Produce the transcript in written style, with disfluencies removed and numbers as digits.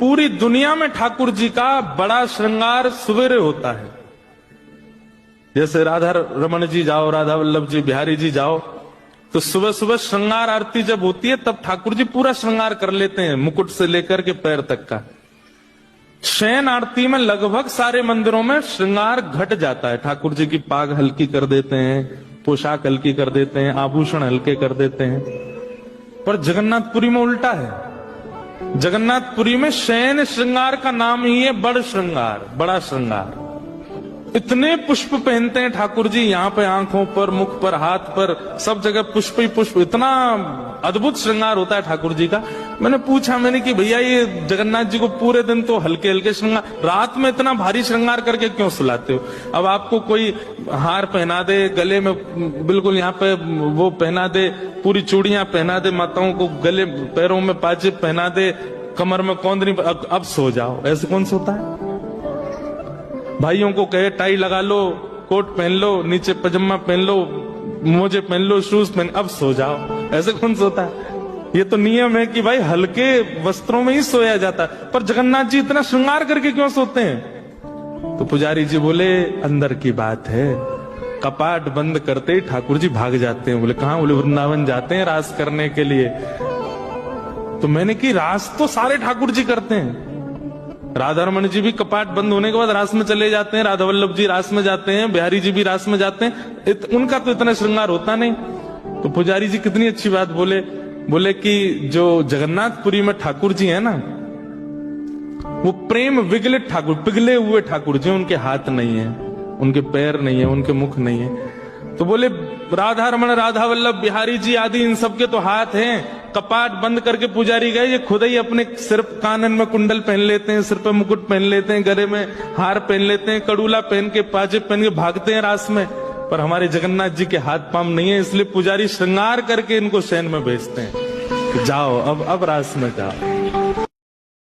पूरी दुनिया में ठाकुर जी का बड़ा श्रृंगार सवेरे होता है। जैसे राधा रमन जी जाओ, राधा वल्लभ जी, बिहारी जी जाओ, तो सुबह सुबह श्रृंगार आरती जब होती है तब ठाकुर जी पूरा श्रृंगार कर लेते हैं, मुकुट से लेकर के पैर तक का। शयन आरती में लगभग सारे मंदिरों में श्रृंगार घट जाता है। ठाकुर जी की पाग हल्की कर देते हैं, पोशाक हल्की कर देते हैं, आभूषण हल्के कर देते हैं। पर जगन्नाथपुरी में उल्टा है। जगन्नाथपुरी में शयन श्रृंगार का नाम ही है बड़ श्रृंगार, बड़ा श्रृंगार। इतने पुष्प पहनते हैं ठाकुर जी, यहाँ पे आंखों पर, मुख पर, हाथ पर, सब जगह पुष्प ही पुष्प। इतना अद्भुत श्रृंगार होता है ठाकुर जी का। मैंने पूछा, मैंने कि भैया ये जगन्नाथ जी को पूरे दिन तो हल्के हल्के श्रृंगार, रात में इतना भारी श्रृंगार करके क्यों सुलाते हो? अब आपको कोई हार पहना दे, गले में बिल्कुल यहाँ पे वो पहना दे, पूरी चूड़ियां पहना दे, माताओं को गले पैरों में पाजेब पहना दे, कमर में कौंदनी, अब सो जाओ, ऐसे कौन सोता है? भाइयों को कहे टाई लगा लो, कोट पहन लो, नीचे पजामा पहन लो, मोजे पहन लो, शूज पहन, अब सो जाओ, ऐसे कौन सोता है? ये तो नियम है कि भाई हल्के वस्त्रों में ही सोया जाता है। पर जगन्नाथ जी इतना श्रृंगार करके क्यों सोते हैं? तो पुजारी जी बोले, अंदर की बात है। कपाट बंद करते ही ठाकुर जी भाग जाते हैं। बोले कहां? बोले वृंदावन जाते हैं रास करने के लिए। तो मैंने कि रास तो सारे ठाकुर जी करते हैं। राधा रमन जी भी कपाट बंद होने के बाद रास में चले जाते हैं, राधा वल्लभ जी रास में जाते हैं, बिहारी जी भी रास में जाते हैं। उनका तो इतना श्रृंगार होता नहीं। तो पुजारी जी कितनी अच्छी बात बोले, बोले कि जो जगन्नाथपुरी में ठाकुर जी है ना, वो प्रेम विगलित ठाकुर, पिघले हुए ठाकुर जी। उनके हाथ नहीं है, उनके पैर नहीं है, उनके मुख नहीं है। तो बोले राधा रमन, राधा वल्लभ, बिहारी जी आदि इन सबके तो हाथ हैं। कपाट बंद करके पुजारी गए, ये खुद ही अपने सिर कानन में कुंडल पहन लेते हैं, सिर पे मुकुट पहन लेते हैं, गले में हार पहन लेते हैं, कड़ूला पहन के, पाजेब पहन के भागते हैं रास में। पर हमारे जगन्नाथ जी के हाथ पांव नहीं है, इसलिए पुजारी श्रृंगार करके इनको शयन में भेजते हैं। जाओ अब रास में जाओ।